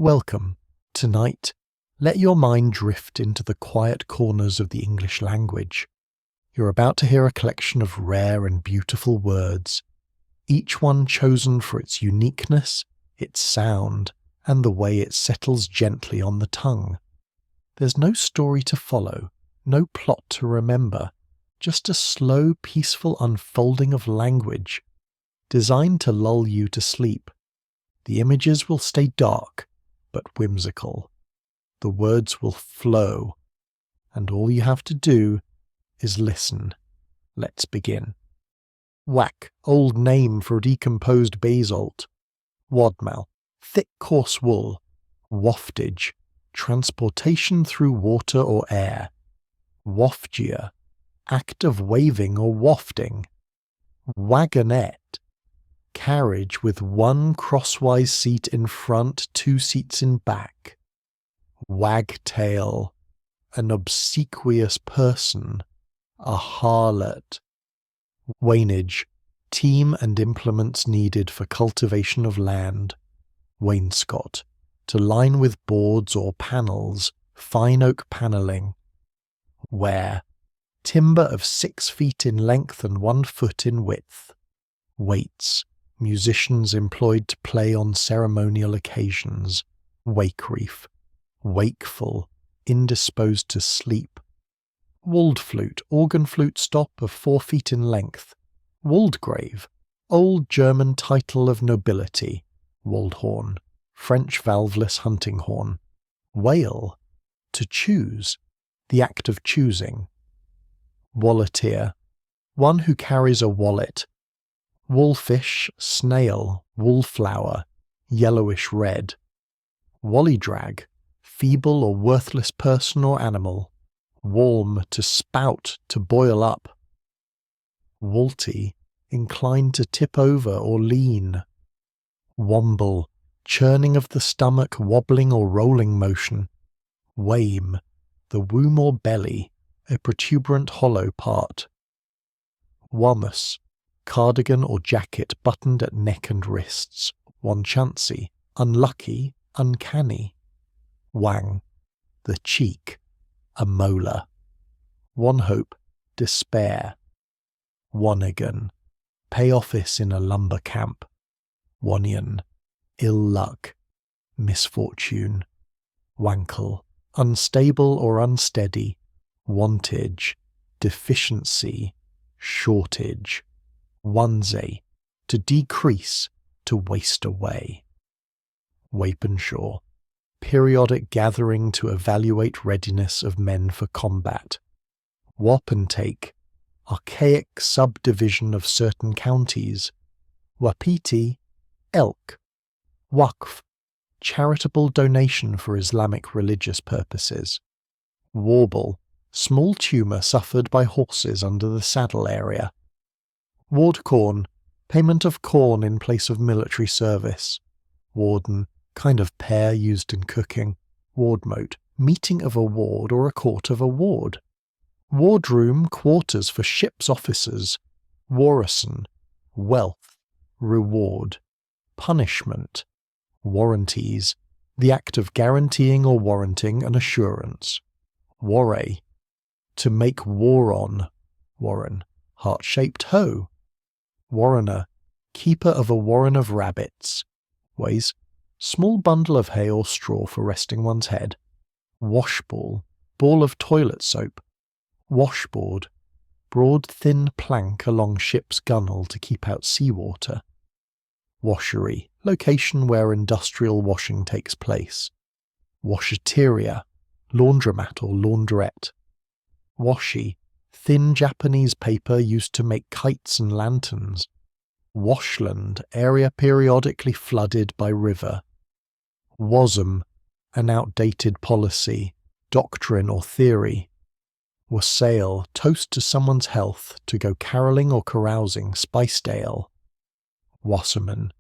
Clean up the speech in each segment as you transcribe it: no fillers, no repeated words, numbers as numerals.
Welcome. Tonight, let your mind drift into the quiet corners of the English language. You're about to hear a collection of rare and beautiful words, each one chosen for its uniqueness, its sound, and the way it settles gently on the tongue. There's no story to follow, no plot to remember, just a slow, peaceful unfolding of language, designed to lull you to sleep. The images will stay dark, but whimsical. The words will flow, and all you have to do is listen. Let's begin. Whack, old name for decomposed basalt. Wadmal, thick coarse wool. Waftage, transportation through water or air. Wafgia, act of waving or wafting. Wagonette, carriage with one crosswise seat in front, two seats in back. Wagtail, an obsequious person, a harlot. Wainage, team and implements needed for cultivation of land. Wainscot, to line with boards or panels, fine oak panelling. Ware, timber of 6 feet in length and 1 foot in width. Waits, musicians employed to play on ceremonial occasions. Wakereef, wakeful, indisposed to sleep. Wold flute, organ flute stop of 4 feet in length. Waldgrave, old German title of nobility. Waldhorn, French valveless hunting horn. Whale, to choose, the act of choosing. Walleteer, one who carries a wallet. Woolfish, snail, woolflower, yellowish red. Wallydrag, feeble or worthless person or animal. Walm, to spout, to boil up. Walty, inclined to tip over or lean. Womble, churning of the stomach, wobbling or rolling motion. Wame, the womb or belly, a protuberant hollow part. Wammus, cardigan or jacket buttoned at neck and wrists. Wanchancy, unlucky, uncanny. Wang, the cheek, a molar. Wanhope, despair. Wanigan, pay office in a lumber camp. Wanion, ill luck, misfortune. Wankle, unstable or unsteady. Wantage, deficiency, shortage. Wansay, to decrease, to waste away. Wapenshaw, periodic gathering to evaluate readiness of men for combat. Wapentake, archaic subdivision of certain counties. Wapiti, elk. Waqf, charitable donation for Islamic religious purposes. Warble, small tumour suffered by horses under the saddle area. Ward corn, payment of corn in place of military service. Warden, kind of pear used in cooking. Wardmote, meeting of a ward or a court of a ward. Wardroom, quarters for ship's officers. Warrison, wealth, reward. Punishment, warranties, the act of guaranteeing or warranting an assurance. Warray, to make war on. Warren, heart-shaped hoe. Warrener, keeper of a warren of rabbits. Ways, small bundle of hay or straw for resting one's head. Washball, ball of toilet soap. Washboard, broad thin plank along ship's gunwale to keep out seawater. Washery, location where industrial washing takes place. Washateria, laundromat or laundrette. Washi, thin Japanese paper used to make kites and lanterns. Washland, area periodically flooded by river. Wasm, an outdated policy, doctrine or theory. Wassail, toast to someone's health, to go carolling or carousing, spiced ale. Wasserman,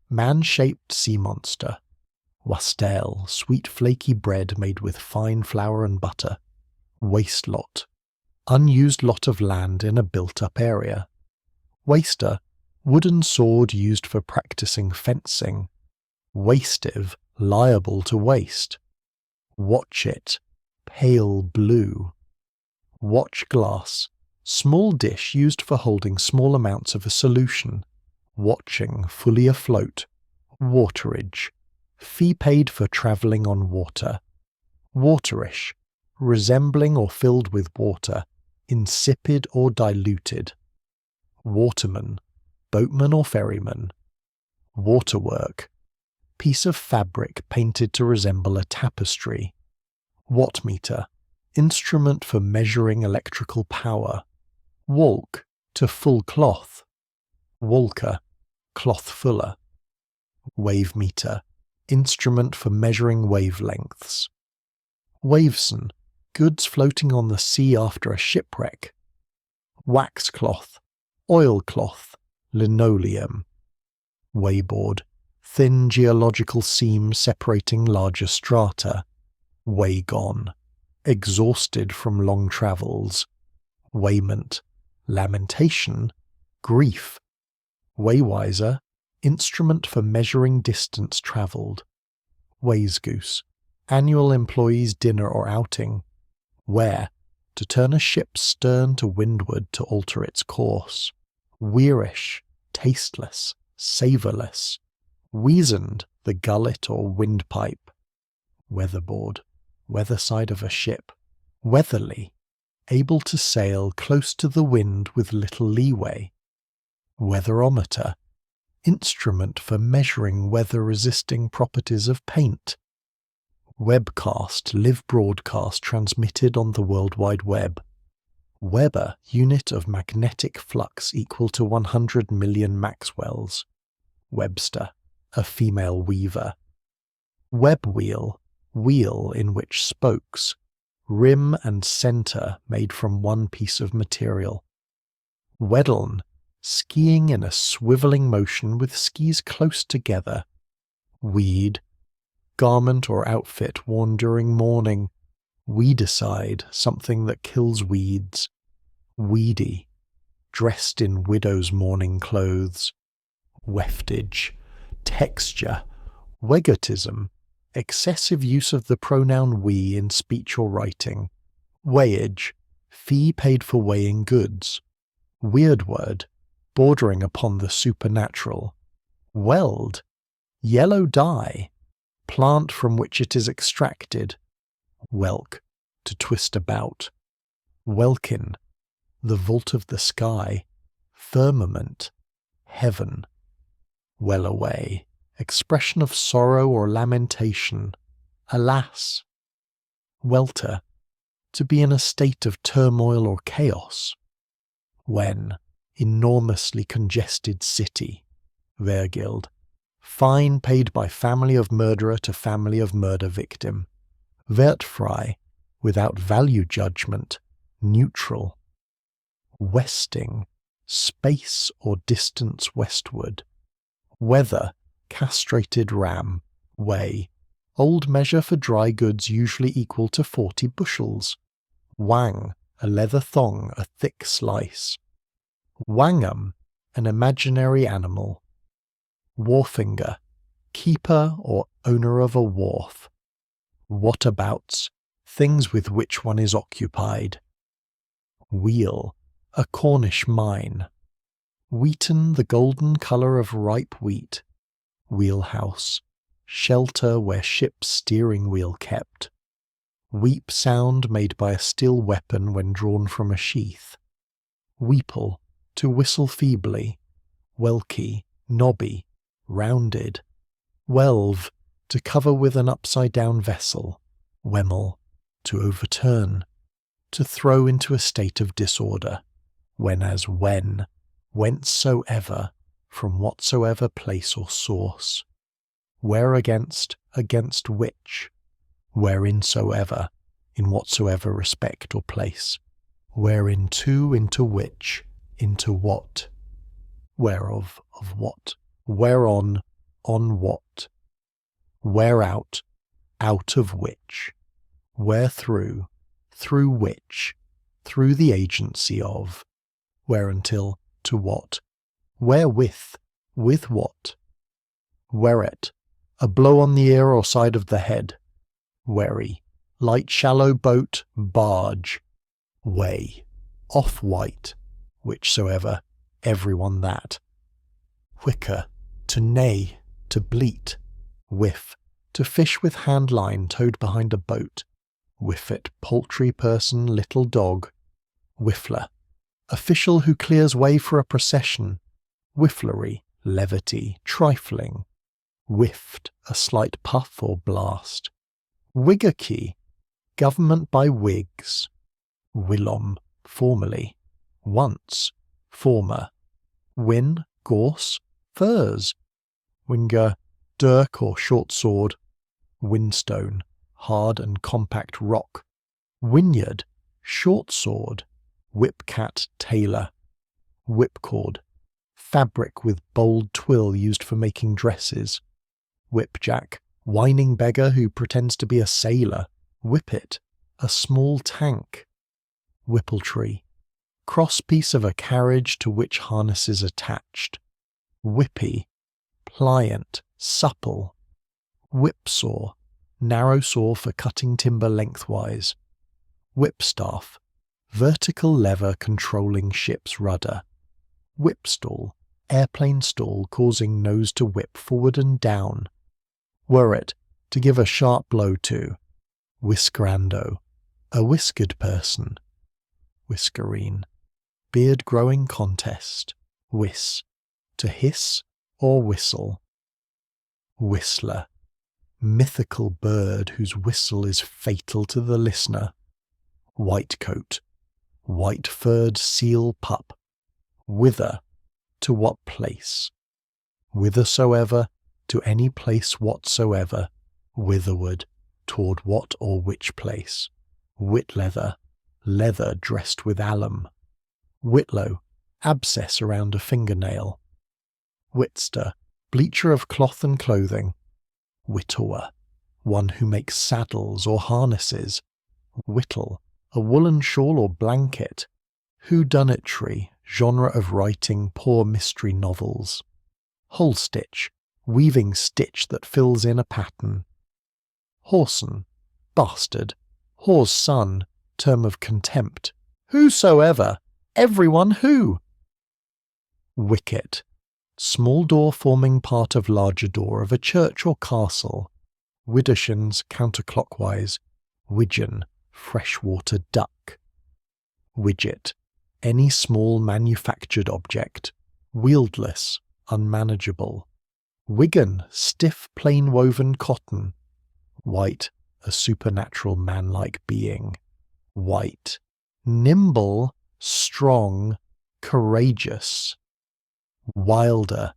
man-shaped sea monster. Wastel, sweet flaky bread made with fine flour and butter. Waste lot, unused lot of land in a built-up area. Waster, wooden sword used for practicing fencing. Wastive, liable to waste. Watch it, pale blue. Watch glass, small dish used for holding small amounts of a solution. Watching, fully afloat. Waterage, fee paid for travelling on water. Waterish, resembling or filled with water, insipid or diluted. Waterman, boatman or ferryman. Waterwork, piece of fabric painted to resemble a tapestry. Wattmeter, instrument for measuring electrical power. Walk, to full cloth. Walker, cloth fuller. Wavemeter, instrument for measuring wavelengths. Waveson, goods floating on the sea after a shipwreck. Waxcloth, oilcloth, linoleum. Wayboard, thin geological seam separating larger strata. Waygone, exhausted from long travels. Wayment, lamentation, grief. Waywiser, instrument for measuring distance travelled. Waysgoose, annual employees' dinner or outing. Ware, to turn a ship's stern to windward to alter its course. Wearish, tasteless, savourless. Weazened, the gullet or windpipe. Weatherboard, weather side of a ship. Weatherly, able to sail close to the wind with little leeway. Weatherometer, instrument for measuring weather-resisting properties of paint. Webcast, live broadcast transmitted on the World Wide Web. Weber, unit of magnetic flux equal to 100 million Maxwells. Webster, a female weaver. Webwheel, wheel in which spokes. Rim and centre made from one piece of material. Weddln, skiing in a swivelling motion with skis close together. Weed, garment or outfit worn during mourning. Weedicide, something that kills weeds. Weedy, dressed in widow's mourning clothes. Weftage, texture. Wegotism, excessive use of the pronoun we in speech or writing. Weighage, fee paid for weighing goods. Weird word, bordering upon the supernatural. Weld, yellow dye, plant from which it is extracted. Welk, to twist about. Welkin, the vault of the sky. Firmament, heaven. Well away, expression of sorrow or lamentation. Alas. Welter, to be in a state of turmoil or chaos. When, enormously congested city. Vergild, fine paid by family of murderer to family of murder victim. Wertfrei, without value judgment, neutral. Westing, space or distance westward. Weather, castrated ram. Weigh, old measure for dry goods usually equal to 40 bushels. Wang, a leather thong, a thick slice. Wangam, an imaginary animal. Wharfinger, keeper or owner of a wharf. Whatabouts, things with which one is occupied. Wheel, a Cornish mine. Wheaten, the golden colour of ripe wheat. Wheelhouse, shelter where ship's steering wheel kept. Weep sound made by a still weapon when drawn from a sheath. Weeple, to whistle feebly. Welky, knobby, rounded. Welve, to cover with an upside-down vessel. Wemmel, to overturn. To throw into a state of disorder. When as when, whencesoever, from whatsoever place or source. Where against which. Whereinsoever, in whatsoever respect or place. Whereinto, into which, into what. Whereof, of what. Whereon, on what. Whereout, out of which. Wherethrough, through which, through the agency of. Whereuntil, to what. Wherewith, with what. Whereat, a blow on the ear or side of the head. Wherry, light shallow boat, barge. Way, off-white, whichsoever, everyone that. Whicker, to neigh, to bleat. Whiff, to fish with hand line towed behind a boat. Whiffet, poultry person, little dog. Whiffler, official who clears way for a procession. Whifflery, levity, trifling. Whiffed, a slight puff or blast. Wiggerkey, government by wigs. Whilom, formerly. Once, former. Whin, gorse, furs. Winger, dirk or short sword. Whinstone, hard and compact rock. Whinyard, short sword. Whipcat tailor. Whipcord, fabric with bold twill used for making dresses. Whipjack, whining beggar who pretends to be a sailor. Whippet, a small tank. Whippletree, cross piece of a carriage to which harness is attached. Whippy, pliant, supple. Whipsaw, narrow saw for cutting timber lengthwise. Whipstaff, vertical lever controlling ship's rudder. Whipstall, airplane stall causing nose to whip forward and down. Whirret, to give a sharp blow to. Whiskerando, a whiskered person. Whiskerine, beard growing contest. Whiss, to hiss or whistle. Whistler, mythical bird whose whistle is fatal to the listener. Whitecoat, white-furred seal pup. Whither, to what place. Whithersoever, to any place whatsoever. Whitherward, toward what or which place. Whitleather, leather dressed with alum. Whitlow, abscess around a fingernail. Whitster, bleacher of cloth and clothing. Whittower, one who makes saddles or harnesses. Whittle, a woolen shawl or blanket. Whodunitry, genre of writing poor mystery novels. Holstitch, weaving stitch that fills in a pattern. Whoreson, bastard. Whore's son, term of contempt. Whosoever, everyone who. Wicket, small door forming part of larger door of a church or castle. Widdershins, counterclockwise. Widgeon, freshwater duck. Widget, any small manufactured object. Wieldless, unmanageable. Wigan, stiff plain woven cotton. White, a supernatural man-like being. White, nimble, strong, courageous. Wilder,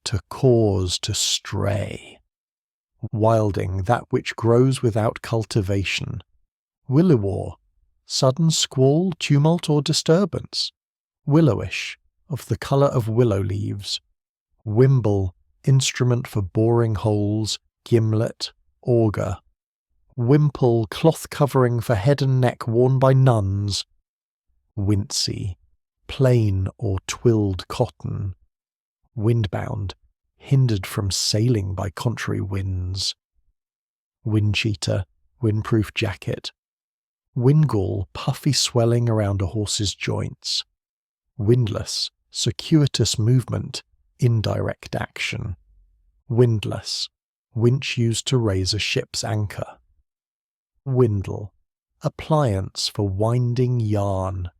to cause to stray. Wilding, that which grows without cultivation. Willowaw, sudden squall, tumult or disturbance. Willowish, of the colour of willow leaves. Wimble, instrument for boring holes, gimlet, auger. Wimple, cloth covering for head and neck worn by nuns. Wincey, plain or twilled cotton. Windbound, hindered from sailing by contrary winds. Windcheater, windproof jacket. Windgall, puffy swelling around a horse's joints. Windlass, circuitous movement, indirect action. Windlass, winch used to raise a ship's anchor. Windle, appliance for winding yarn.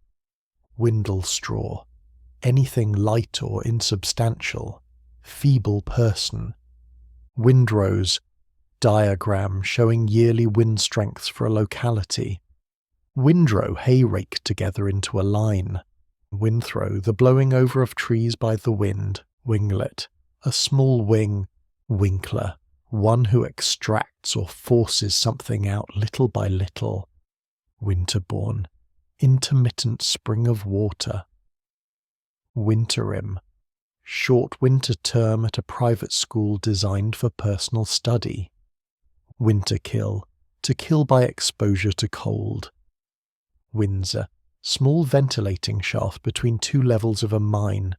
Windlestraw, anything light or insubstantial, feeble person. Windrose, diagram showing yearly wind strengths for a locality. Windrow, hay raked together into a line. Windthrow, the blowing over of trees by the wind. Winglet, a small wing. Winkler, one who extracts or forces something out little by little. Winterborn, intermittent spring of water. Winterim, short winter term at a private school designed for personal study. Winterkill, to kill by exposure to cold. Windsor, small ventilating shaft between two levels of a mine.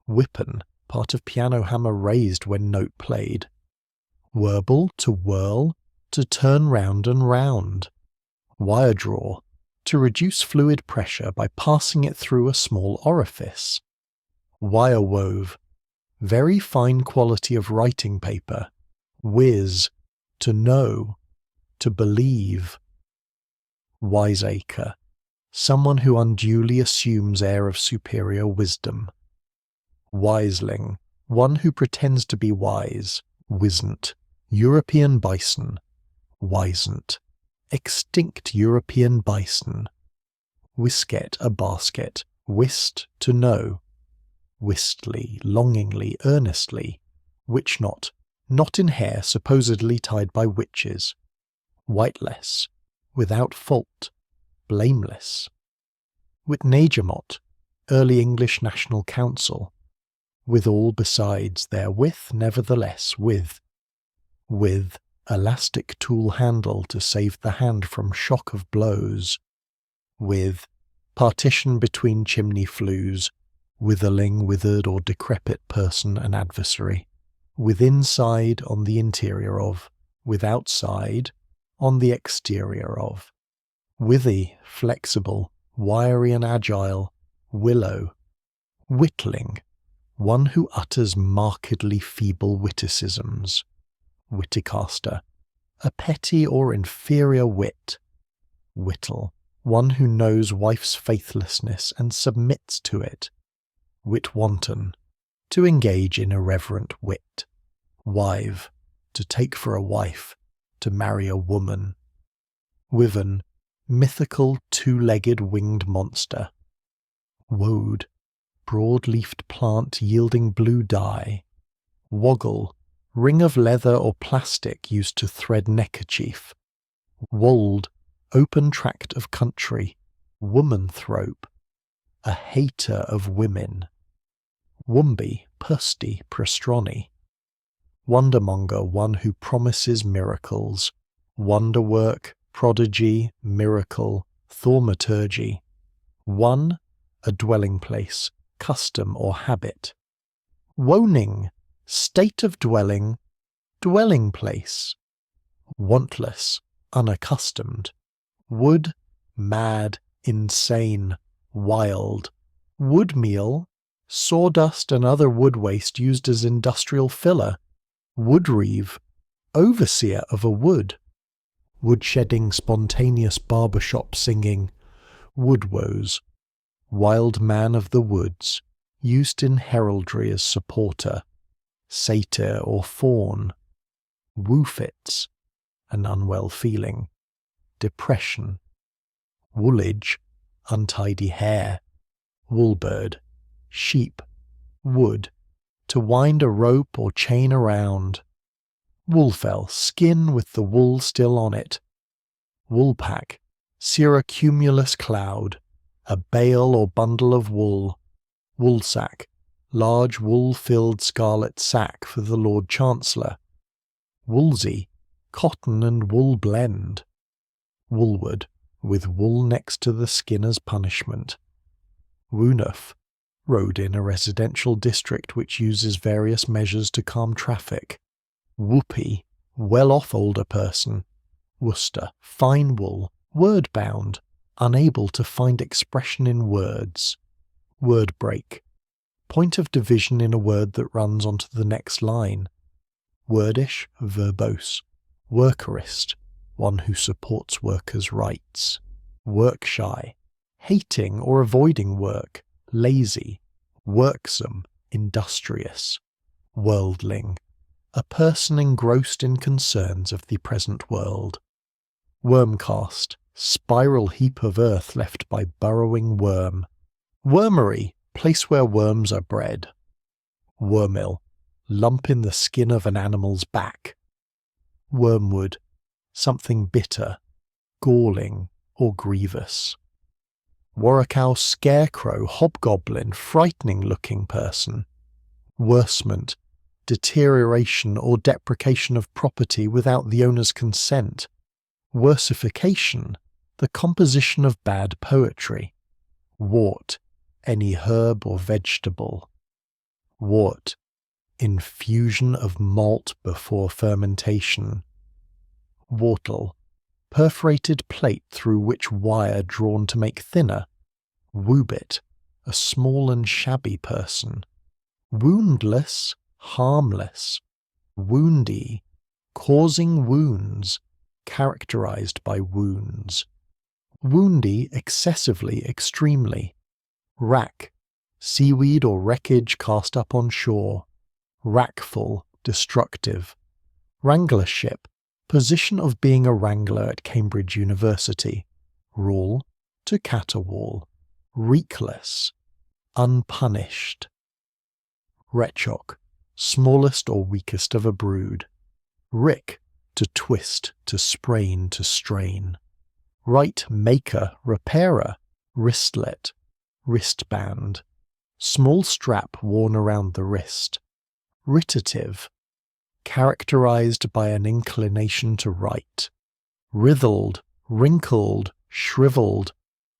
Whippen, part of piano hammer raised when note played. Warble, to whirl, to turn round and round. Wire draw, to reduce fluid pressure by passing it through a small orifice. Wire wove, very fine quality of writing paper. Whiz, to know, to believe. Wiseacre, someone who unduly assumes air of superior wisdom. Wiseling, one who pretends to be wise. Wisn't, European bison. Wisent, extinct European bison. Whisket, a basket. Whist, to know. Wistly, longingly, earnestly. Witch knot, knot in hair supposedly tied by witches. Whiteless, without fault, blameless. Witnagemot, Early English National Council. With all besides, therewith, nevertheless, with. With, elastic tool handle to save the hand from shock of blows. With, partition between chimney flues, witherling, withered or decrepit person and adversary. With inside, on the interior of. With outside, on the exterior of. Withy, flexible, wiry and agile. Willow. Whittling, one who utters markedly feeble witticisms. Witticaster, a petty or inferior wit. Whittle, one who knows wife's faithlessness and submits to it. Witwanton, to engage in irreverent wit. Wive, to take for a wife, to marry a woman. Wyvern, mythical two-legged winged monster. Woad, broad-leafed plant yielding blue dye. Woggle, ring of leather or plastic used to thread neckerchief. Wold, open tract of country. Womanthrope, a hater of women. Wumby, pursty, prostroni. Wondermonger, one who promises miracles. Wonderwork, prodigy, miracle, thaumaturgy. One, a dwelling place, custom or habit. Woning, state of dwelling, dwelling place. Wantless, unaccustomed. Wood, mad, insane, wild. Woodmeal, sawdust and other wood waste used as industrial filler. Woodreeve, overseer of a wood. Woodshedding, spontaneous barbershop singing. Woodwoes, wild man of the woods, used in heraldry as supporter. Satyr or faun. Woofits, an unwell feeling. Depression. Woolage, untidy hair. Woolbird, sheep. Wood, to wind a rope or chain around. Woolfell, skin with the wool still on it. Woolpack, cirrocumulus cloud, a bale or bundle of wool. Woolsack, large wool-filled scarlet sack for the Lord Chancellor. Woolsey, cotton and wool blend. Woolward, with wool next to the skin as punishment. Woonuff, road in a residential district which uses various measures to calm traffic. Whoopee, well-off older person. Worcester, fine wool, word-bound, unable to find expression in words. Word break, point of division in a word that runs onto the next line. Wordish, verbose. Workerist, one who supports workers' rights. Work-shy, hating or avoiding work. Lazy, worksome, industrious. Worldling, a person engrossed in concerns of the present world. Wormcast, spiral heap of earth left by burrowing worm. Wormery, place where worms are bred. Wormill, lump in the skin of an animal's back. Wormwood, something bitter, galling, or grievous. Warwicow, scarecrow, hobgoblin, frightening-looking person. Worsement, deterioration or deprecation of property without the owner's consent. Worsification, the composition of bad poetry. Wart, any herb or vegetable. Wart, infusion of malt before fermentation. Wortel, perforated plate through which wire drawn to make thinner. Woobit, a small and shabby person. Woundless, harmless. Woundy, causing wounds, characterized by wounds. Woundy, excessively, extremely. Wrack, seaweed or wreckage cast up on shore. Wrackful, destructive. Wranglership, position of being a wrangler at Cambridge University. Rule, to caterwaul. Reekless, unpunished. Wretchock, smallest or weakest of a brood. Rick, to twist, to sprain, to strain. Right maker, repairer, wristlet, wristband. Small strap worn around the wrist. Ritative, characterized by an inclination to write. Writhled, wrinkled, shriveled.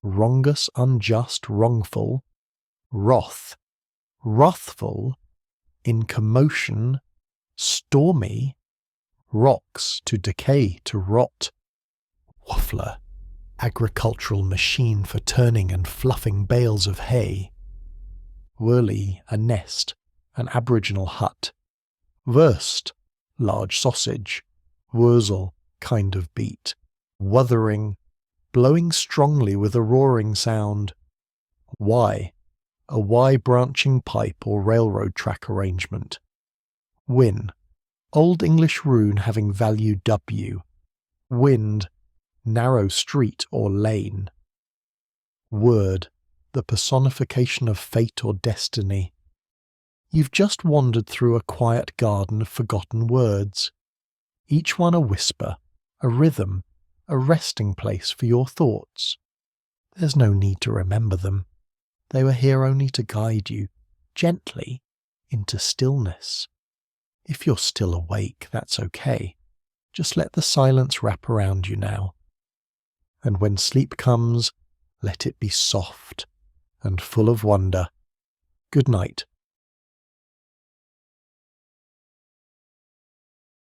Wrongus, unjust, wrongful. Wrath, wrathful, in commotion, stormy. Rocks, to decay, to rot. Waffler, agricultural machine for turning and fluffing bales of hay. Whirly, a nest, an aboriginal hut. Wurst, large sausage. Wurzel, kind of beet. Wuthering, blowing strongly with a roaring sound. Y, a Y-branching pipe or railroad track arrangement. Win, Old English rune having value W. Wind, narrow street or lane. Word, the personification of fate or destiny. You've just wandered through a quiet garden of forgotten words, each one a whisper, a rhythm, a resting place for your thoughts. There's no need to remember them. They were here only to guide you, gently, into stillness. If you're still awake, that's okay. Just let the silence wrap around you now. And when sleep comes, let it be soft and full of wonder. Good night.